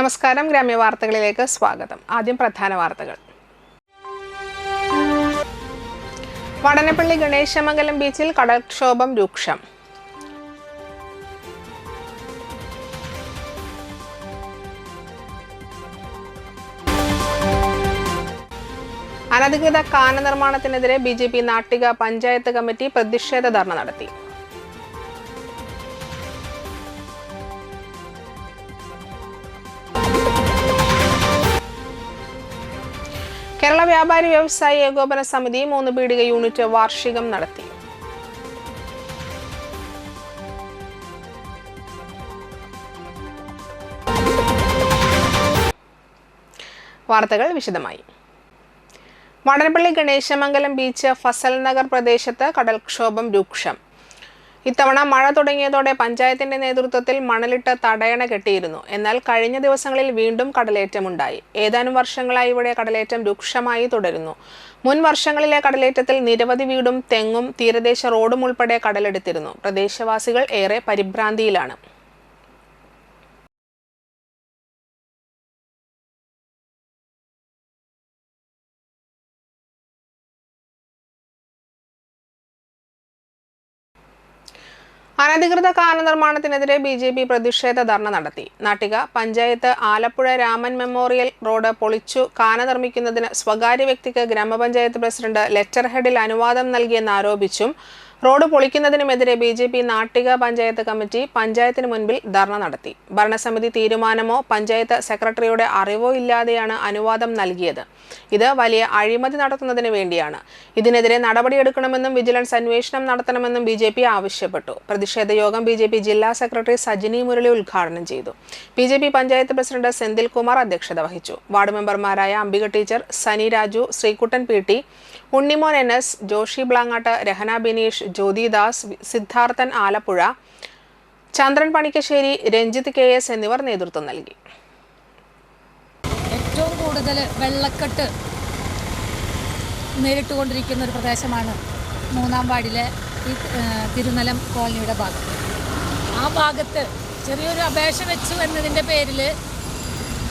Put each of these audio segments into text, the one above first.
നമസ്കാരം, ഗ്രാമ്യ വാർത്തകളിലേക്ക് സ്വാഗതം. ആദ്യം പ്രധാന വാർത്തകൾ. വടനപ്പള്ളി ഗണേശമംഗലം ബീച്ചിൽ കടൽക്ഷോഭം രൂക്ഷം. അനധികൃത കാന നിർമ്മാണത്തിനെതിരെ BJP നാട്ടിക പഞ്ചായത്ത് കമ്മിറ്റി പ്രതിഷേധ ധർണ നടത്തി. കേരള വ്യാപാരി വ്യവസായി ഏകോപന സമിതി 3 പീടിക യൂണിറ്റ് വാർഷികം നടത്തി. വാർത്തകൾ വിശദമായി. വടനപ്പള്ളി ഗണേശമംഗലം ബീച്ച് ഫസൽ നഗർ പ്രദേശത്ത് കടൽക്ഷോഭം രൂക്ഷം. ഇത്തവണ മഴ തുടങ്ങിയതോടെ പഞ്ചായത്തിന്റെ നേതൃത്വത്തിൽ മണലിട്ട് തടയണ കെട്ടിയിരുന്നു. എന്നാൽ കഴിഞ്ഞ ദിവസങ്ങളിൽ വീണ്ടും കടലേറ്റമുണ്ടായി. ഏതാനും വർഷങ്ങളായി ഇവിടെ കടലേറ്റം രൂക്ഷമായി തുടരുന്നു. മുൻ വർഷങ്ങളിലെ കടലേറ്റത്തിൽ നിരവധി വീടും തെങ്ങും തീരദേശ റോഡും ഉൾപ്പെടെ കടലെടുത്തിരുന്നു. പ്രദേശവാസികൾ ഏറെ പരിഭ്രാന്തിയിലാണ്. അനധികൃത കാന നിർമ്മാണത്തിനെതിരെ BJP പ്രതിഷേധ ധർണ നടത്തി. നാട്ടിക പഞ്ചായത്ത് ആലപ്പുഴ രാമൻ മെമ്മോറിയൽ റോഡ് പൊളിച്ചു കാന നിർമ്മിക്കുന്നതിന് സ്വകാര്യ വ്യക്തിക്ക് ഗ്രാമപഞ്ചായത്ത് പ്രസിഡന്റ് ലെറ്റർ ഹെഡിൽ അനുവാദം നൽകിയെന്നാരോപിച്ചും റോഡ് പൊളിക്കുന്നതിനുമെതിരെ BJP നാട്ടിക പഞ്ചായത്ത് കമ്മിറ്റി പഞ്ചായത്തിന് മുൻപിൽ ധർണ നടത്തി. ഭരണസമിതി തീരുമാനമോ പഞ്ചായത്ത് സെക്രട്ടറിയുടെ അറിവോ ഇല്ലാതെയാണ് അനുവാദം നൽകിയത്. ഇത് വലിയ അഴിമതി നടത്തുന്നതിന് വേണ്ടിയാണ്. ഇതിനെതിരെ നടപടിയെടുക്കണമെന്നും വിജിലൻസ് അന്വേഷണം നടത്തണമെന്നും BJP ആവശ്യപ്പെട്ടു. പ്രതിഷേധ യോഗം BJP ജില്ലാ സെക്രട്ടറി സജിനി മുരളി ഉദ്ഘാടനം ചെയ്തു. BJP പഞ്ചായത്ത് പ്രസിഡന്റ് സെന്തിൽ കുമാർ അധ്യക്ഷത വഹിച്ചു. വാർഡ് മെമ്പർമാരായ അംബിക ടീച്ചർ, സനി രാജു, ശ്രീകുട്ടൻ PT, ഉണ്ണിമോൻ NS, ജോഷി ബ്ലാങ്ങാട്ട്, രഹന ബിനീഷ്, ജ്യോതിദാസ്, സിദ്ധാർത്ഥൻ ആലപ്പുഴ, ചന്ദ്രൻ പണിക്കശ്ശേരി, രഞ്ജിത്ത് KS എന്നിവർ നേതൃത്വം നൽകി. ഏറ്റവും കൂടുതൽ വെള്ളക്കെട്ട് നേരിട്ടുകൊണ്ടിരിക്കുന്ന ഒരു പ്രദേശമാണ് 3-ാം വാർഡിലെ ഈ തിരുനലം കോളനിയുടെ ഭാഗം. ആ ഭാഗത്ത് ചെറിയൊരു അപേക്ഷ വെച്ചു എന്നതിൻ്റെ പേരിൽ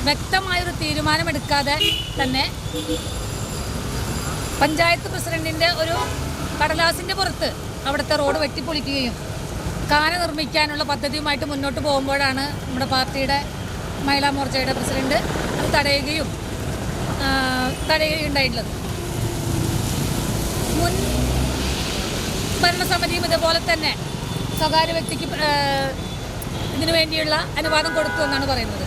വ്യക്തമായൊരു തീരുമാനമെടുക്കാതെ തന്നെ പഞ്ചായത്ത് പ്രസിഡന്റിൻ്റെ ഒരു കടലാസിൻ്റെ പുറത്ത് അവിടുത്തെ റോഡ് വെട്ടിപ്പൊളിക്കുകയും കാന നിർമ്മിക്കാനുള്ള പദ്ധതിയുമായിട്ട് മുന്നോട്ട് പോകുമ്പോഴാണ് നമ്മുടെ പാർട്ടിയുടെ മഹിളാ മോർച്ചയുടെ പ്രസിഡന്റ് അത് തടയുകയുണ്ടായിട്ടുള്ളത്. മുൻ ഭരണസമിതിയും ഇതുപോലെ തന്നെ സ്വകാര്യ വ്യക്തിക്ക് ഇതിനു വേണ്ടിയുള്ള അനുവാദം കൊടുത്തു എന്നാണ് പറയുന്നത്.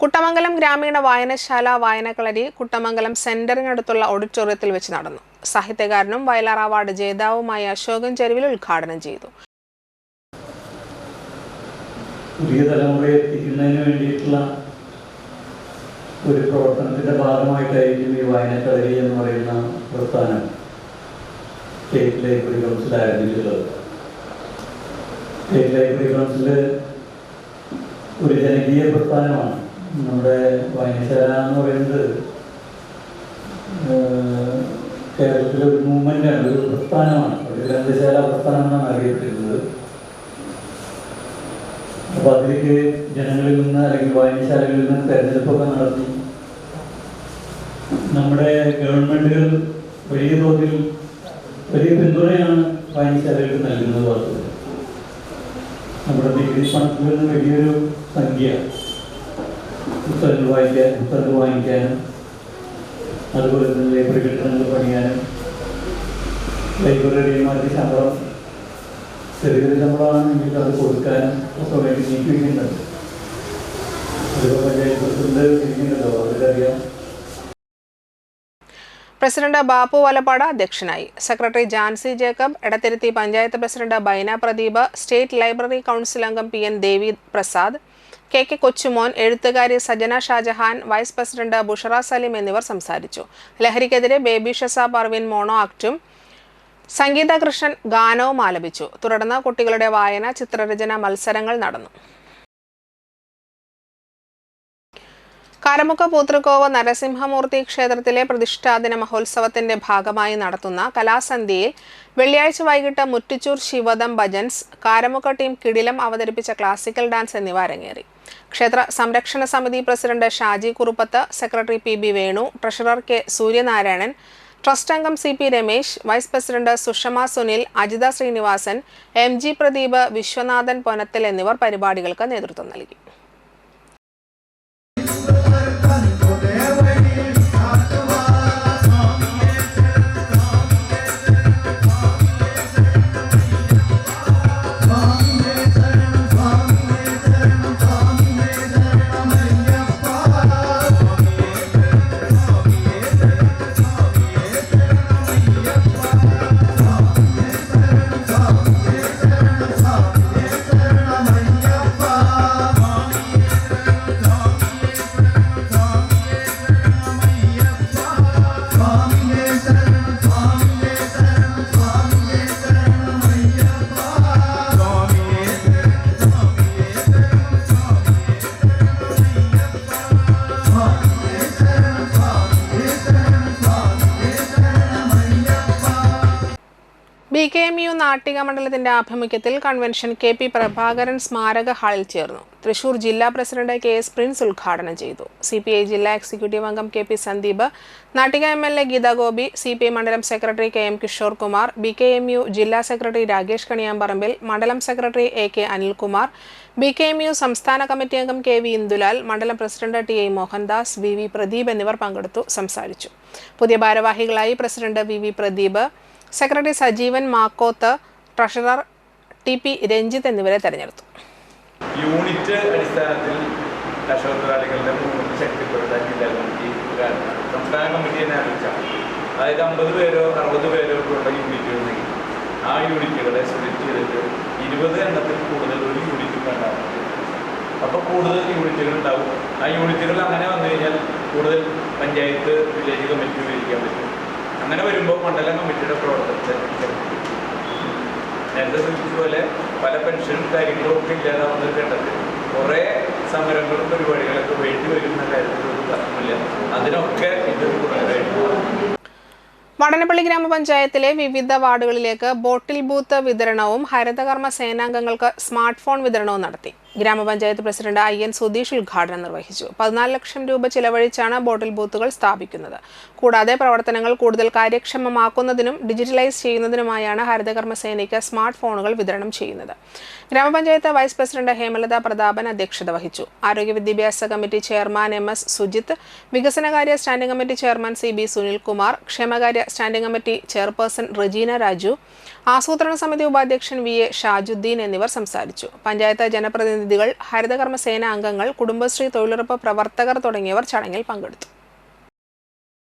കുട്ടമംഗലം ഗ്രാമീണ വായനശാല വായനക്കളരി കുട്ടമംഗലം സെന്ററിനടുത്തുള്ള ഓഡിറ്റോറിയത്തിൽ വെച്ച് നടന്നു. സാഹിത്യകാരനും വയലാർ അവാർഡ് ജേതാവുമായ അശോകൻ ചെരുവിൽ ഉദ്ഘാടനം ചെയ്തു. പുതിയ തലമുറയെ എത്തിക്കുന്നതിന് വേണ്ടിയിട്ടുള്ള ഒരു പ്രവർത്തനത്തിന്റെ ഭാഗമായിട്ടായിരിക്കും ഈ വായനക്കളരി എന്ന് പറയുന്ന പ്രസ്ഥാനം സ്റ്റേറ്റ് ലൈബ്രറി കൗൺസിൽ ആരംഭിച്ചിട്ടുള്ളത്. സ്റ്റേറ്റ് ലൈബ്രറി കൗൺസിൽ ഒരു ജനകീയ പ്രസ്ഥാനമാണ്. നമ്മുടെ വായനശാല എന്ന് പറയുന്നത് കേരളത്തിലെ ഒരു മൂവ്മെൻ്റാണ്, ഒരു പ്രസ്ഥാനമാണ്, ഒരു ഗ്രന്ഥശാല പ്രസ്ഥാനം എന്നാണ് അറിയപ്പെടുന്നത്. അപ്പോൾ അതിലേക്ക് ജനങ്ങളിൽ നിന്ന് അല്ലെങ്കിൽ വായനശാലകളിൽ നിന്ന് തെരഞ്ഞെടുപ്പൊക്കെ നടത്തി നമ്മുടെ ഗവൺമെൻറ്റുകൾ വലിയ തോതിൽ വലിയ പിന്തുണയാണ് വായനശാലകൾക്ക് നൽകുന്നത്. വാർത്തകൾ നമ്മുടെ നികുതി പണത്തിൽ നിന്ന് വലിയൊരു സംഖ്യ പുസ്തകങ്ങൾ വാങ്ങിക്കാനും അതുപോലെ തന്നെ ലൈബ്രറി കെട്ടിടങ്ങൾ പണിയാനും ലൈബ്രറിമാർക്ക് ശമ്പളം ചെറിയ ശമ്പളമാണെങ്കിൽ അത് കൊടുക്കാനും ഒക്കെ വേണ്ടി നീക്കി വയ്ക്കുന്നുണ്ട്. അതിപ്പോൾ പഞ്ചായത്ത് പ്രസിഡന്റ് ഇരിക്കുന്നുണ്ടോ അവർക്കറിയാം. പ്രസിഡന്റ് ബാപ്പു വലപ്പാട് അധ്യക്ഷനായി. Secretary Jancy Jacob, Edathiruthi panchayat president Baina Pradeep, state library council അംഗം PN ദേവി പ്രസാദ്, KK കൊച്ചുമോൻ, എഴുത്തുകാരി സജന ഷാജഹാൻ, വൈസ് പ്രസിഡന്റ് ബുഷറ സലിം എന്നിവർ സംസാരിച്ചു. ലഹരിക്കെതിരെ ബേബി ഷസ പർവീൻ മോണോ ആക്റ്റും സംഗീത കൃഷ്ണൻ ഗാനവും ആലപിച്ചു. തുടർന്ന് കുട്ടികളുടെ വായന, ചിത്രരചന മത്സരങ്ങൾ നടന്നു. കാരമുക്ക പൂത്തൃക്കോവ് നരസിംഹമൂർത്തി ക്ഷേത്രത്തിലെ പ്രതിഷ്ഠാദിന മഹോത്സവത്തിന്റെ ഭാഗമായി നടത്തുന്ന കലാസന്ധ്യയിൽ വെള്ളിയാഴ്ച വൈകിട്ട് മുറ്റിച്ചൂർ ശിവദം ഭജൻസ്, കാരമുക്ക ടീം കിടിലം അവതരിപ്പിച്ച ക്ലാസിക്കൽ ഡാൻസ് എന്നിവ അരങ്ങേറി. ക്ഷേത്ര സംരക്ഷണ സമിതി president Shaji Kuruppath, secretary P B. Venu, treasurer K. Suryanarayanan, trust അംഗം C P. Ramesh, vice president Sushama Sunil, Ajitha Sreenivasan, M G. Pradeep, Viswanathan Ponathil എന്നിവർ പരിപാടികൾക്ക് നേതൃത്വം നൽകി. BKMU നാട്ടിക മണ്ഡലത്തിന്റെ ആഭിമുഖ്യത്തിൽ കൺവെൻഷൻ കെ.പി. പ്രഭാകരൻ സ്മാരക ഹാളിൽ ചേർന്നു. തൃശൂർ ജില്ലാ പ്രസിഡന്റ് കെ.എസ്. പ്രിൻസ് ഉദ്ഘാടനം ചെയ്തു. CPI ജില്ലാ എക്സിക്യൂട്ടീവ് അംഗം KP. Sandeep, Nattika MLA Geetha Gopi, CPI മണ്ഡലം secretary KM. Kishore Kumar, BKMU ജില്ലാ സെക്രട്ടറി രാകേഷ് കണിയാമ്പറമ്പിൽ, മണ്ഡലം സെക്രട്ടറി A.K. അനിൽകുമാർ, BKMU സംസ്ഥാന കമ്മിറ്റി അംഗം K.V. ഇന്ദുലാൽ, മണ്ഡലം president T.I. Mohandas, V.V. Pradeep എന്നിവർ പങ്കെടുത്തു സംസാരിച്ചു. പുതിയ ഭാരവാഹികളായി president V.V. Pradeep, secretary Sajeevan Makkoth, treasurer T.P. Ranjith എന്നിവരെ തെരഞ്ഞെടുത്തു. യൂണിറ്റ് അടിസ്ഥാനത്തിൽ കർഷക തൊഴിലാളികളുടെ മൂന്ന് ശക്തിപ്പെടുത്താൻ ജില്ലാ കമ്മിറ്റി സംസ്ഥാന കമ്മിറ്റി തന്നെ ആരംഭിച്ചാണ്. അതായത് 50 പേരോ 60 പേരോ ഉള്ള യൂണിറ്റുകളുണ്ടെങ്കിൽ ആ യൂണിറ്റുകളെ സ്പ്ലിറ്റ് ചെയ്തിട്ട് 20 എണ്ണത്തിൽ കൂടുതൽ ഒരു യൂണിറ്റ് ഉണ്ടാവും. അപ്പോൾ കൂടുതൽ യൂണിറ്റുകൾ ഉണ്ടാവും. ആ യൂണിറ്റുകൾ അങ്ങനെ വന്നു കഴിഞ്ഞാൽ കൂടുതൽ പഞ്ചായത്ത് വില്ലേജ് കമ്മിറ്റി ഉപയോഗിക്കാൻ പറ്റും. അങ്ങനെ വരുമ്പോൾ മണ്ഡലം കമ്മിറ്റിയുടെ പ്രവർത്തനത്തെ നേരത്തെ സൂചിച്ചതുപോലെ പല പെൻഷൻ കാര്യങ്ങളും ഒക്കെ ഇല്ലാതാവുന്ന ഘട്ടത്തിൽ കുറേ സമരങ്ങളും പരിപാടികളൊക്കെ വേണ്ടി വരുന്ന കാര്യത്തിൽ ഒരു തർക്കമില്ല. അതിനൊക്കെ ഇത് ഗുണകരമായിട്ട്. വടനപ്പള്ളി ഗ്രാമപഞ്ചായത്തിലെ വിവിധ വാർഡുകളിലേക്ക് ബോട്ടിൽ ബൂത്ത് വിതരണവും ഹരിതകർമ്മ സേനാംഗങ്ങൾക്ക് സ്മാർട്ട് ഫോൺ വിതരണവും നടത്തി. ഗ്രാമപഞ്ചായത്ത് പ്രസിഡന്റ് IN സുധീഷ് ഉദ്ഘാടനം നിർവഹിച്ചു. 14 ലക്ഷം രൂപ ചിലവഴിച്ചാണ് ബോട്ടിൽ ബൂത്തുകൾ സ്ഥാപിക്കുന്നത്. കൂടാതെ പ്രവർത്തനങ്ങൾ കൂടുതൽ കാര്യക്ഷമമാക്കുന്നതിനും ഡിജിറ്റലൈസ് ചെയ്യുന്നതിനുമായാണ് ഹരിതകർമ്മ സേനയ്ക്ക് സ്മാർട്ട് ഫോണുകൾ വിതരണം ചെയ്യുന്നത്. ഗ്രാമപഞ്ചായത്ത് വൈസ് പ്രസിഡന്റ് ഹേമലത പ്രതാപൻ അധ്യക്ഷത വഹിച്ചു. ആരോഗ്യ വിദ്യാഭ്യാസ കമ്മിറ്റി ചെയർമാൻ MS സുജിത്ത്, വികസനകാര്യ standing committee chairman CB Sunilkumar, ക്ഷേമകാര്യ standing committee chairperson Rajeena Raju, ആസൂത്രണ സമിതി ഉപാധ്യക്ഷൻ VA ഷാജുദ്ദീൻ എന്നിവർ സംസാരിച്ചു. പഞ്ചായത്ത് ജനപ്രതിനിധികൾ, ഹരിതകർമ്മ സേന അംഗങ്ങൾ, കുടുംബശ്രീ തൊഴിലുറപ്പ് പ്രവർത്തകർ തുടങ്ങിയവർ ചടങ്ങിൽ പങ്കെടുത്തു.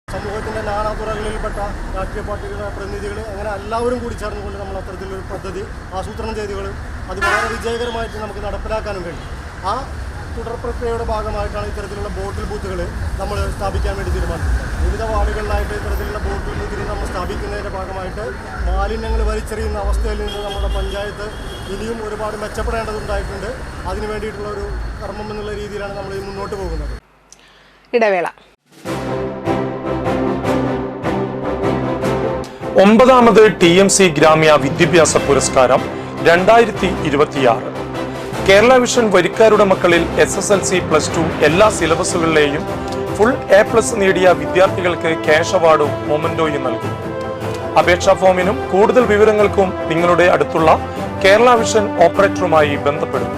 സമൂഹത്തിൻ്റെ നാനാതുറകളിൽപ്പെട്ട രാഷ്ട്രീയ പാർട്ടികളുടെ പ്രതിനിധികൾ, അങ്ങനെ എല്ലാവരും കൂടി ചേർന്നുകൊണ്ട് നമ്മൾ അത്തരത്തിലൊരു പദ്ധതി ആസൂത്രണം ചെയ്തുകൾ അത് വളരെ വിജയകരമായിട്ട് നമുക്ക് നടപ്പിലാക്കാനും കഴിയും. ആ തുടർ പ്രക്രിയയുടെ ഭാഗമായിട്ടാണ് ഇത്തരത്തിലുള്ള ബോട്ടിൽ ബൂത്തുകൾ നമ്മൾ സ്ഥാപിക്കാൻ വേണ്ടി തീരുമാനിച്ചത്. വിവിധ വാർഡുകളിലായിട്ട് ഇത്തരത്തിലുള്ള ബോട്ടിൽ ബൂത്തുകൾ നമ്മൾ സ്ഥാപിക്കുന്നതിൻ്റെ ഭാഗമായിട്ട് മാലിന്യങ്ങൾ വലിച്ചെറിയുന്ന അവസ്ഥയിൽ നിന്ന് നമ്മുടെ പഞ്ചായത്ത് ഇനിയും ഒരുപാട് മെച്ചപ്പെടേണ്ടതുണ്ടായിട്ടുണ്ട്. അതിനു വേണ്ടിയിട്ടുള്ള ഒരു കർമ്മം എന്നുള്ള രീതിയിലാണ് നമ്മൾ മുന്നോട്ട് പോകുന്നത്. ഇടവേള. 9ാമത് TMC ഗ്രാമ്യ വിദ്യാഭ്യാസ പുരസ്കാരം 2026. കേരള വിഷൻ വരിക്കാരുടെ മക്കളിൽ SSLC +2 എല്ലാ സിലബസുകളിലെയും ഫുൾ A+ നേടിയ വിദ്യാർത്ഥികൾക്ക് ക്യാഷ് അവാർഡും മൊമന്റോയും നൽകും. അപേക്ഷാ ഫോമിനും കൂടുതൽ വിവരങ്ങൾക്കും നിങ്ങളുടെ അടുത്തുള്ള കേരള വിഷൻ ഓപ്പറേറ്ററുമായി ബന്ധപ്പെടുക.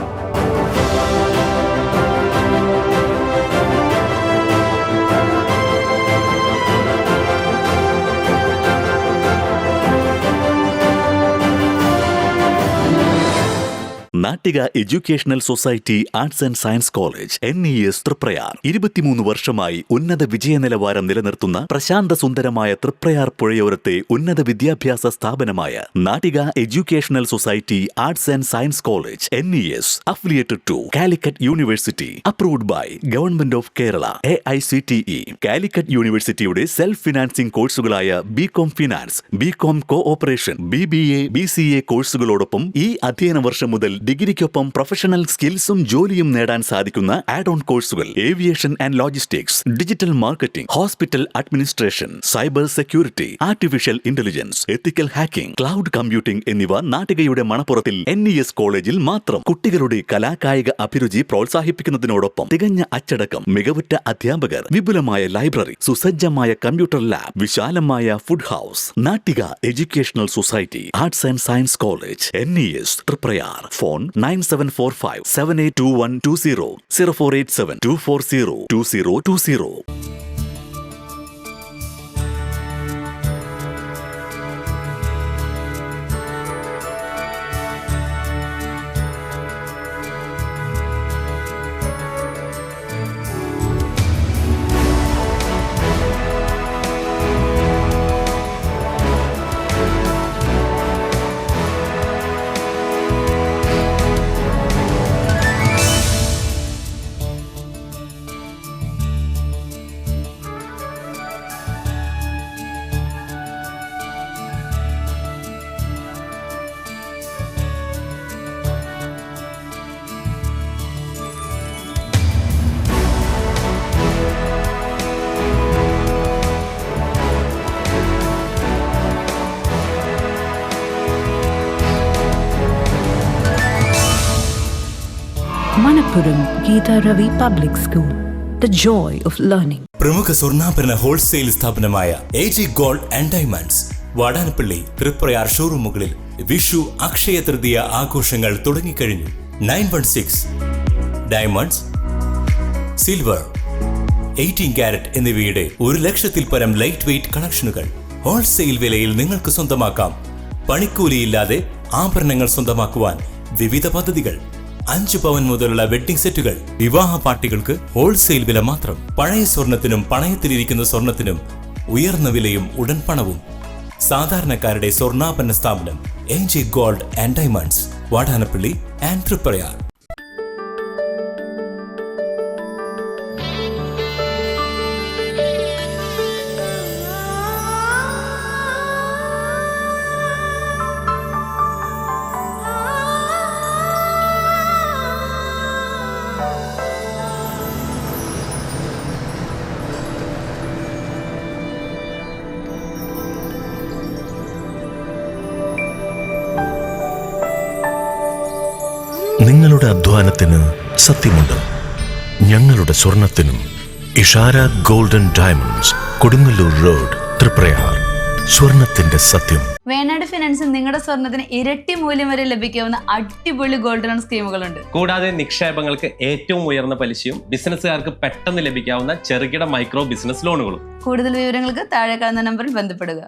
Nattika educational society arts and science college NES Thriprayar 23 വർഷമായി ഉന്നത വിജയ നിലവാരം നിലനിർത്തുന്ന പ്രശാന്ത സുന്ദരമായ തൃപ്രയാർ പുഴയോരത്തെ ഉന്നത വിദ്യാഭ്യാസ സ്ഥാപനമായ Nattika educational society arts and science college NES affiliated to Calicut university, approved by government of Kerala, AICTE. Calicut യൂണിവേഴ്സിറ്റിയുടെ സെൽഫ് ഫിനാൻസിംഗ് കോഴ്സുകളായ BCom finance, BCom cooperation, BBA, BCA കോഴ്സുകളോടൊപ്പം ഈ അധ്യയന വർഷം മുതൽ ഡിഗ്രി ഡിഗ്രിക്കൊപ്പം പ്രൊഫഷണൽ സ്കിൽസും ജോലിയും നേടാൻ സാധിക്കുന്ന ആഡ് ഓൺ കോഴ്സുകൾ aviation and logistics, digital marketing, hospital administration, cyber security, artificial intelligence, ethical hacking, cloud computing എന്നിവ നാട്ടികയുടെ മണപ്പുറത്തിൽ NES കോളേജിൽ മാത്രം. കുട്ടികളുടെ കലാകായിക അഭിരുചി പ്രോത്സാഹിപ്പിക്കുന്നതിനോടൊപ്പം തികഞ്ഞ അച്ചടക്കം, മികവുറ്റ അധ്യാപകർ, വിപുലമായ ലൈബ്രറി, സുസജ്ജമായ കമ്പ്യൂട്ടർ ലാബ്, വിശാലമായ food house. Nattika educational society arts and science college, NES Thriprayar. Phone 9745 782120 0487 240 2020. Manappuram Geeta Ravi Public School, the joy of learning. പ്രമുഖ സ്വർണ്ണാഭരണ ഹോൾസെയിൽ സ്ഥാപനമായ AG gold and diamonds Vadanappally Triprayar ഷോറൂമുകളിൽ വിഷു അക്ഷയ തൃതീയ ആഘോഷങ്ങൾ തുടങ്ങിക്കഴിഞ്ഞു. 916 ഡയമണ്ട്സ്, സിൽവർ, 18 കാരറ്റ് എന്നിവയുടെ 1,00,000-ൽ പരം ലൈറ്റ് വെയ്റ്റ് കളക്ഷനുകൾ ഹോൾസെയിൽ വിലയിൽ നിങ്ങൾക്ക് സ്വന്തമാക്കാം. പണിക്കൂലിയില്ലാതെ ആഭരണങ്ങൾ സ്വന്തമാക്കുവാൻ വിവിധ പദ്ധതികൾ. 5 പവൻ മുതലുള്ള വെഡ്ഡിംഗ് സെറ്റുകൾ. വിവാഹ പാർട്ടികൾക്ക് ഹോൾസെയിൽ വില മാത്രം. പഴയ സ്വർണത്തിനും പണയത്തിലിരിക്കുന്ന സ്വർണത്തിനും ഉയർന്ന വിലയും ഉടൻ പണവും. സാധാരണക്കാരുടെ സ്വർണ്ണാഭരണ സ്ഥാപനം AG gold and diamonds, Vadanappally and Triprayar. നിങ്ങളുടെ അധ്വാനത്തിന് സത്യമുണ്ട്, ഞങ്ങളുടെ സ്വർണത്തിനും. Ishara golden diamonds, Kodungallur road, Triprayar. സ്വർണത്തിന്റെ സത്യം. വേണാട് ഫിനാൻസിൽ നിങ്ങളുടെ സ്വർണത്തിന് ഇരട്ടി മൂല്യം വരെ ലഭിക്കാവുന്ന അടിപൊളി ഗോൾഡ് ലോൺ സ്കീമുകളുണ്ട്. കൂടാതെ നിക്ഷേപങ്ങൾക്ക് ഏറ്റവും ഉയർന്ന പലിശയും ബിസിനസ്സുകാർക്ക് പെട്ടെന്ന് ലഭിക്കാവുന്ന ചെറുകിട മൈക്രോ ബിസിനസ് ലോണുകളും. കൂടുതൽ വിവരങ്ങൾക്ക് താഴെ കാണുന്ന നമ്പറിൽ ബന്ധപ്പെടുക.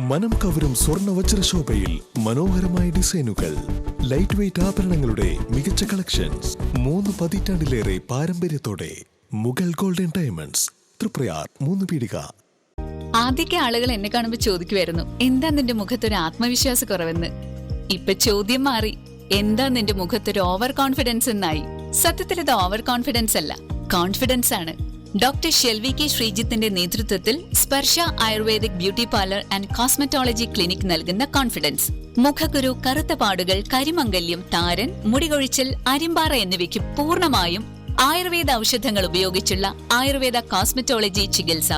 മനം കവരും സ്വർണ്ണ വജ്രശോഭയിൽ മനോഹരമായ ഡിസൈനുകൾ, ലൈറ്റ് വെയ്റ്റ് ആഭരണങ്ങളുടെ മികച്ച കളക്ഷൻസ്. 3 പതിറ്റാണ്ടിലേറെ പാരമ്പര്യത്തോടെ മുഗൾ ഗോൾഡൻ ഡയമണ്ട്സ്, തൃപ്രയാർ 3 പീടിക. ആദ്യമൊക്കെ ആളുകൾ എന്നെ കാണുമ്പോൾ ചോദിക്കുമായിരുന്നു, എന്താ നിന്റെ മുഖത്തൊരു ആത്മവിശ്വാസ കുറവെന്ന്. ഇപ്പൊ ചോദ്യം മാറി, എന്താ നിന്റെ മുഖത്തൊരു ഓവർ കോൺഫിഡൻസ് എന്നായി. സത്യത്തിൽ ഇത് ഓവർ കോൺഫിഡൻസ് അല്ല, കോൺഫിഡൻസ് ആണ്. ഡോക്ടർ ഷെൽവി കെ ശ്രീജിത്തിന്റെ നേതൃത്വത്തിൽ Sparsha ayurvedic beauty parlour and cosmetology clinic നൽകുന്ന കോൺഫിഡൻസ്. മുഖക്കുരു, കറുത്ത പാടുകൾ, കരിമംഗല്യം, താരൻ, മുടികൊഴിച്ചിൽ, അരിമ്പാറ എന്നിവയ്ക്ക് പൂർണ്ണമായും ആയുർവേദ ഔഷധങ്ങൾ ഉപയോഗിച്ചുള്ള ആയുർവേദ കോസ്മെറ്റോളജി ചികിത്സ.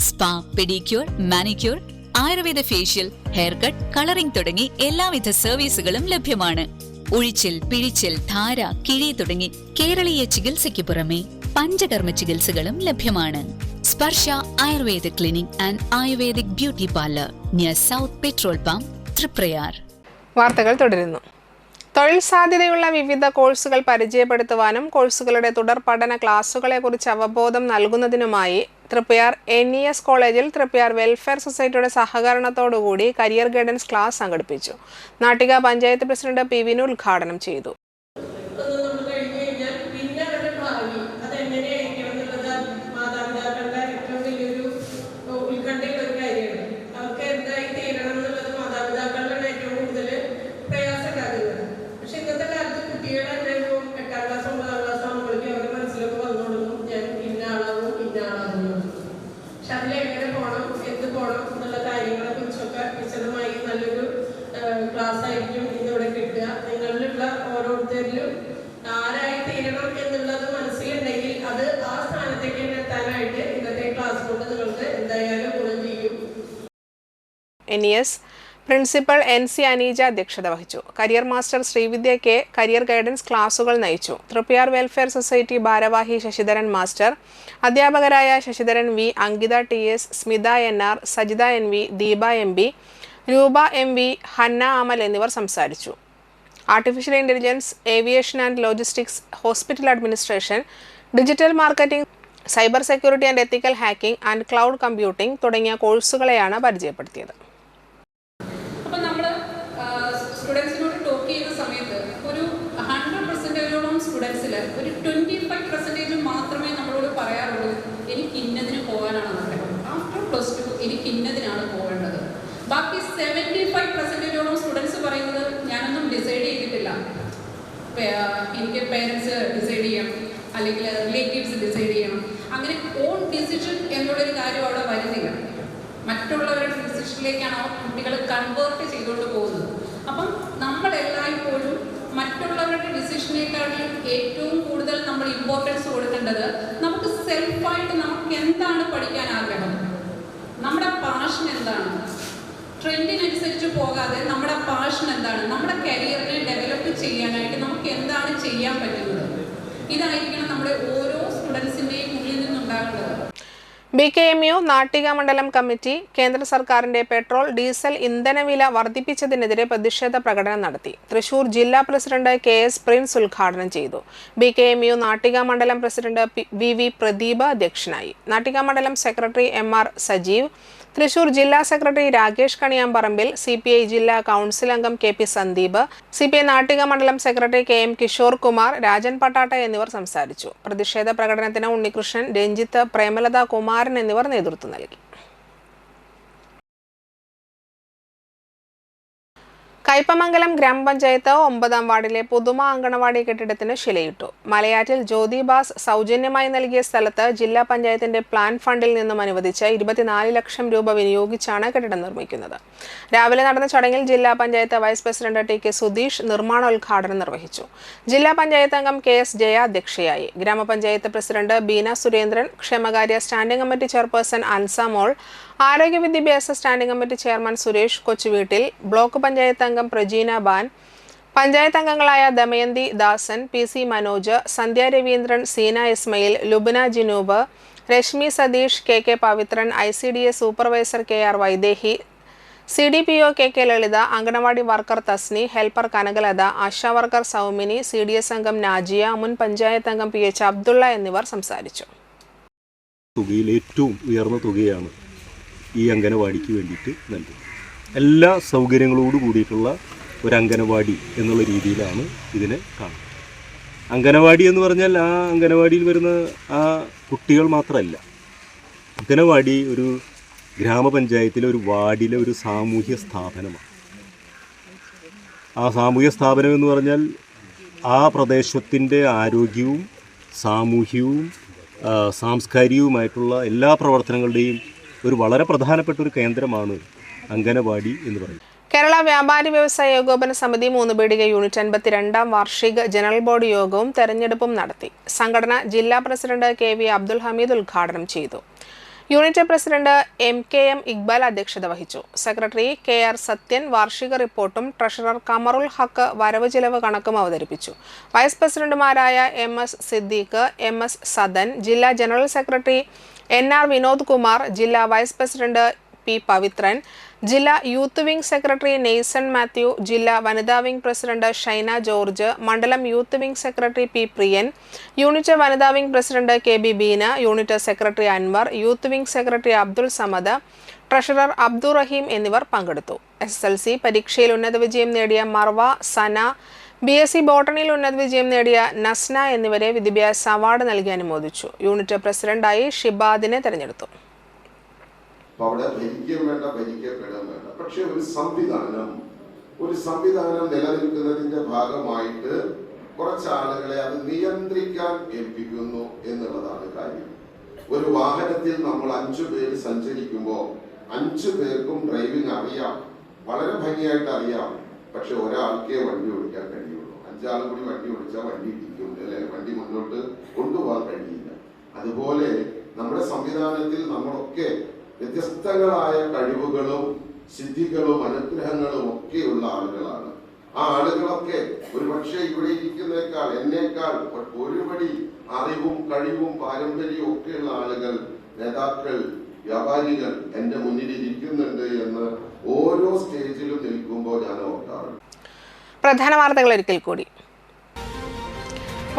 Spa, pedicure, manicure, Ayurveda facial, hair cut, colouring തുടങ്ങി എല്ലാവിധ സർവീസുകളും ലഭ്യമാണ്. ഉഴിച്ചിൽ, പിഴിച്ചിൽ, ധാര, കിഴി തുടങ്ങി കേരളീയ ചികിത്സയ്ക്ക് പുറമെ പഞ്ചകർമ്മ ചികിത്സകളും ലഭ്യമാണ്. Sparsha Ayurveda clinic and ayurvedic beauty parlour near south petrol pump, Triprayar. വാർത്തകൾ തുടരുന്നു. തൊഴിൽ സാധ്യതയുള്ള വിവിധ കോഴ്സുകൾ പരിചയപ്പെടുത്തുവാനും കോഴ്സുകളുടെ തുടർ പഠന ക്ലാസുകളെക്കുറിച്ച് അവബോധം നൽകുന്നതിനുമായി തൃപ്പയാർ NES കോളേജിൽ തൃപ്പയാർ വെൽഫെയർ സൊസൈറ്റിയുടെ സഹകരണത്തോടുകൂടി കരിയർ ഗൈഡൻസ് ക്ലാസ് സംഘടിപ്പിച്ചു. Nattika panchayat president P. വിനു ഉദ്ഘാടനം ചെയ്തു. NES പ്രിൻസിപ്പൽ NC അനീജ അധ്യക്ഷത വഹിച്ചു. Career master Sreevidya K career guidance ക്ലാസുകൾ നയിച്ചു. തൃപ്പയാർ വെൽഫെയർ സൊസൈറ്റി ഭാരവാഹി ശശിധരൻ മാസ്റ്റർ, അധ്യാപകരായ Sasidharan V, Ankitha TS, Smitha NR, Sajitha NV, Deepa MB, Roopa MV, Hanna Amal എന്നിവർ സംസാരിച്ചു. Artificial intelligence, aviation and logistics, hospital administration, digital marketing, cyber security and ethical hacking and cloud computing തുടങ്ങിയ കോഴ്സുകളെയാണ് പരിചയപ്പെടുത്തിയത്. സ്റ്റുഡൻസിനോട് talk ചെയ്യുന്ന സമയത്ത് ഒരു 100%ഓളം സ്റ്റുഡൻസിൽ ഒരു 25% മാത്രമേ നമ്മളോട് പറയാറുള്ളൂ എനിക്ക് ഇന്നതിന് പോകാനാണ് ആഗ്രഹം. ആഫ്റ്റർ +2 എനിക്ക് ഇന്നതിനാണ് പോകേണ്ടത്. ബാക്കി 75%ഓളം സ്റ്റുഡൻസ് പറയുന്നത് ഞാനൊന്നും ഡിസൈഡ് ചെയ്തിട്ടില്ല, എനിക്ക് പേരൻസ് ഡിസൈഡ് ചെയ്യണം അല്ലെങ്കിൽ റിലേറ്റീവ്സ് ഡിസൈഡ് ചെയ്യണം. അങ്ങനെ ഓൺ ഡിസിഷൻ എന്നുള്ളൊരു കാര്യം അവിടെ വരുന്നില്ല. മറ്റുള്ളവരുടെ ഡിസിഷനിലേക്കാണ് ആ കുട്ടികൾ കൺവേർട്ട് ചെയ്തുകൊണ്ട് പോകുന്നത്. അപ്പം നമ്മളെല്ലായ്പ്പോഴും മറ്റുള്ളവരുടെ ഡിസിഷനേക്കാളും ഏറ്റവും കൂടുതൽ നമ്മൾ ഇമ്പോർട്ടൻസ് കൊടുക്കേണ്ടത് നമുക്ക് സെൽഫായിട്ട് നമുക്ക് എന്താണ് പഠിക്കാൻ ആഗ്രഹം, നമ്മുടെ പാഷൻ എന്താണ്, ട്രെൻഡിനനുസരിച്ച് പോകാതെ നമ്മുടെ പാഷൻ എന്താണ്, നമ്മുടെ കരിയറിനെ ഡെവലപ്പ് ചെയ്യാനായിട്ട് നമുക്ക് എന്താണ് ചെയ്യാൻ പറ്റുന്നത്, ഇതായിരിക്കണം നമ്മുടെ ഓരോ സ്റ്റുഡൻസിൻ്റെയും ഉള്ളിൽ നിന്നുണ്ടാകേണ്ടത്. BKMU നാട്ടിക മണ്ഡലം കമ്മിറ്റി കേന്ദ്ര സർക്കാരിന്റെ പെട്രോൾ, ഡീസൽ ഇന്ധനവില വർദ്ധിപ്പിച്ചതിനെതിരെ പ്രതിഷേധ പ്രകടനം നടത്തി. തൃശൂർ ജില്ലാ പ്രസിഡന്റ് KS പ്രിൻസ് ഉദ്ഘാടനം ചെയ്തു. BKMU നാട്ടിക മണ്ഡലം പ്രസിഡന്റ് VV പ്രദീപ അധ്യക്ഷനായി. നാട്ടിക മണ്ഡലം സെക്രട്ടറി MR സജീവ്, തൃശൂർ ജില്ലാ സെക്രട്ടറി രാകേഷ് കണിയാമ്പറമ്പിൽ, CPI ജില്ലാ കൗൺസിൽ അംഗം KP സന്ദീപ്, CPI നാട്ടിക മണ്ഡലം സെക്രട്ടറി KM കിഷോർ കുമാർ, രാജൻ പട്ടാട്ട എന്നിവർ സംസാരിച്ചു. പ്രതിഷേധ പ്രകടനത്തിന് ഉണ്ണികൃഷ്ണൻ, രഞ്ജിത്ത്, പ്രേമലത കുമാരൻ എന്നിവർ നേതൃത്വം നൽകി. കയ്പമംഗലം ഗ്രാമപഞ്ചായത്ത് 9ാം വാർഡിലെ പുതുമ അങ്കണവാടി കെട്ടിടത്തിന് ശിലയിട്ടു. മലയാറ്റിൽ ജ്യോതിബാസ് സൗജന്യമായി നൽകിയ സ്ഥലത്ത് ജില്ലാ പഞ്ചായത്തിന്റെ പ്ലാൻ ഫണ്ടിൽ നിന്നും അനുവദിച്ച് 24 ലക്ഷം രൂപ വിനിയോഗിച്ചാണ് കെട്ടിടം നിർമ്മിക്കുന്നത്. രാവിലെ നടന്ന ചടങ്ങിൽ ജില്ലാ panchayat vice president TK Sudheesh നിർമ്മാണോദ്ഘാടനം നിർവഹിച്ചു. ജില്ലാ പഞ്ചായത്ത് അംഗം KS ജയ അധ്യക്ഷയായി. ഗ്രാമപഞ്ചായത്ത് പ്രസിഡന്റ് ബീന സുരേന്ദ്രൻ, ക്ഷേമകാര്യ standing committee chairperson Ansa Mol, ആരോഗ്യ വിദ്യാഭ്യാസ standing committee chairman Suresh Kochuveettil, block panchayat അംഗം പ്രജീന ബാൻ, പഞ്ചായത്ത് അംഗങ്ങളായ Damayanthi Dasan, PC Manoj, Sandhya Raveendran, Seena Ismail, Lubina Jinoob, Rashmi Satheesh, KK Pavithran, ICDS supervisor KR Vaidehi, CDPO KK Lalitha, anganwadi worker Thasni, helper Kanakalatha, ASHA worker Soumini, CDS അംഗം നാജിയ, മുൻ പഞ്ചായത്ത് അംഗം PH അബ്ദുള്ള എന്നിവർ സംസാരിച്ചു. തുകയിൽ ഏറ്റവും ഉയർന്ന തുകയാണ് ഈ അംഗനവാടിക്ക് വേണ്ടിയിട്ട് നൽകുന്നത്. എല്ലാ സൗകര്യങ്ങളോട് കൂടിയിട്ടുള്ള ഒരു അംഗനവാടി എന്നുള്ള രീതിയിലാണ് ഇതിനെ കാണുന്നത്. അംഗനവാടി എന്ന് പറഞ്ഞാൽ ആ അംഗനവാടിയിൽ വരുന്ന ആ കുട്ടികൾ മാത്രമല്ല, അംഗനവാടി ഒരു ഗ്രാമപഞ്ചായത്തിലെ ഒരു വാർഡിലെ ഒരു സാമൂഹ്യ സ്ഥാപനമാണ്. ആ സാമൂഹ്യ സ്ഥാപനം എന്ന് പറഞ്ഞാൽ ആ പ്രദേശത്തിൻ്റെ ആരോഗ്യവും സാമൂഹ്യവും സാംസ്കാരികവുമായിട്ടുള്ള എല്ലാ പ്രവർത്തനങ്ങളുടെയും ഒരു വളരെ പ്രധാനപ്പെട്ട ഒരു കേന്ദ്രമാണ് അംഗനവാടി എന്ന് പറയുന്നത്. കേരള വ്യാപാരി വ്യവസായ ഏകോപന സമിതി 3 ബീഡിക യൂണിറ്റ് 52ാം വാർഷിക ജനറൽ ബോഡി യോഗവും തെരഞ്ഞെടുപ്പും നടത്തി. സംഘടന ജില്ലാ പ്രസിഡന്റ് KV അബ്ദുൽ ഹമീദ് ഉദ്ഘാടനം ചെയ്തു. യൂണിറ്റ് പ്രസിഡന്റ് MKM ഇക്ബാൽ അധ്യക്ഷത വഹിച്ചു. സെക്രട്ടറി KR സത്യൻ വാർഷിക റിപ്പോർട്ടും ട്രഷറർ കമറുൽ ഹക്ക് വരവ് ചെലവ് കണക്കും അവതരിപ്പിച്ചു. വൈസ് പ്രസിഡന്റുമാരായ MS സിദ്ദീഖ്, MS സദൻ, ജില്ലാ general secretary NR Vinod Kumar, ജില്ലാ വൈസ് പ്രസിഡന്റ് P പവിത്രൻ, ജില്ലാ youth wing secretary Neyson Mathew, ജില്ലാ വനിതാ വിംഗ് പ്രസിഡന്റ് ഷൈന ജോർജ്, മണ്ഡലം youth wing secretary P Priyan, unit വനിതാ wing president KB Beena, unit secretary Anwar, youth wing secretary Abdul Samad, treasurer Abdul Rahim എന്നിവർ പങ്കെടുത്തു. SSLC പരീക്ഷയിൽ ഉന്നത വിജയം നേടിയ മർവ, സന, BSc ബോട്ടണിയിൽ ഉന്നത വിജയം നേടിയ നസ്ന എന്നിവരെ വിദ്യാഭ്യാസ അവാർഡ് നൽകി അനുമോദിച്ചു. യൂണിറ്റ് പ്രസിഡന്റായി ഷിബാദിനെ തെരഞ്ഞെടുത്തു. അവിടെ ഭരിക്കുകയും വേണ്ട, ഭരിക്കപ്പെടുകയും വേണ്ട. പക്ഷെ ഒരു സംവിധാനം നിലനിൽക്കുന്നതിന്റെ ഭാഗമായിട്ട് കുറച്ച് ആളുകളെ അത് നിയന്ത്രിക്കാൻ ഏൽപ്പിക്കുന്നു എന്നുള്ളതാണ് കാര്യം. ഒരു വാഹനത്തിൽ നമ്മൾ 5 പേര് സഞ്ചരിക്കുമ്പോൾ 5 പേർക്കും ഡ്രൈവിംഗ് അറിയാം, വളരെ ഭംഗിയായിട്ട് അറിയാം. പക്ഷെ ഒരാൾക്കേ വണ്ടി ഓടിക്കാൻ കഴിയുള്ളൂ. 5 ആളും കൂടി വണ്ടി ഓടിച്ചാൽ വണ്ടി ഇരിക്കും, അല്ലെ? വണ്ടി മുന്നോട്ട് കൊണ്ടുപോകാൻ കഴിയില്ല. അതുപോലെ നമ്മുടെ സംവിധാനത്തിൽ നമ്മളൊക്കെ വ്യത്യസ്തങ്ങളായ കഴിവുകളും സിദ്ധികളും അനുഗ്രഹങ്ങളും ഒക്കെയുള്ള ആളുകളാണ്. ആ ആളുകളൊക്കെ ഒരു പക്ഷേ ഇവിടെ ഇരിക്കുന്നേക്കാൾ എന്നേക്കാൾ ഒരുപടി അറിവും കഴിവും പാരമ്പര്യവും ഒക്കെയുള്ള ആളുകൾ, നേതാക്കൾ, വ്യാപാരികൾ എൻ്റെ മുന്നിൽ ഇരിക്കുന്നുണ്ട് എന്ന് ഓരോ സ്റ്റേജിലും നിൽക്കുമ്പോൾ ഞാൻ ഓർക്കാറുണ്ട്. പ്രധാന വാർത്തകൾ ഒരിക്കൽ കൂടി.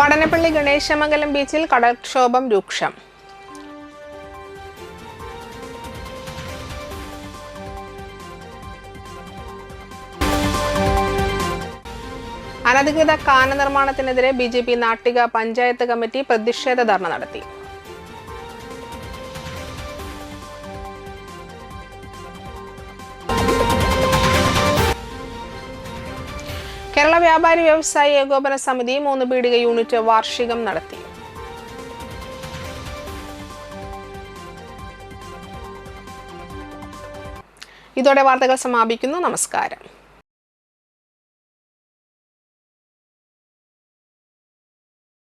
വടനപ്പള്ളി ഗണേശമംഗലം ബീച്ചിൽ കടൽക്ഷോഭം രൂക്ഷം. അനധികൃത കാന നിർമ്മാണത്തിനെതിരെ BJP നാട്ടിക പഞ്ചായത്ത് കമ്മിറ്റി പ്രതിഷേധ ധർണ നടത്തി. കേരള വ്യാപാരി വ്യവസായി ഏകോപന സമിതി 3 പീടിക യൂണിറ്റ് വാർഷികം നടത്തി. ഇതോടെ വാർത്തകൾ സമാപിക്കുന്നു. നമസ്കാരം.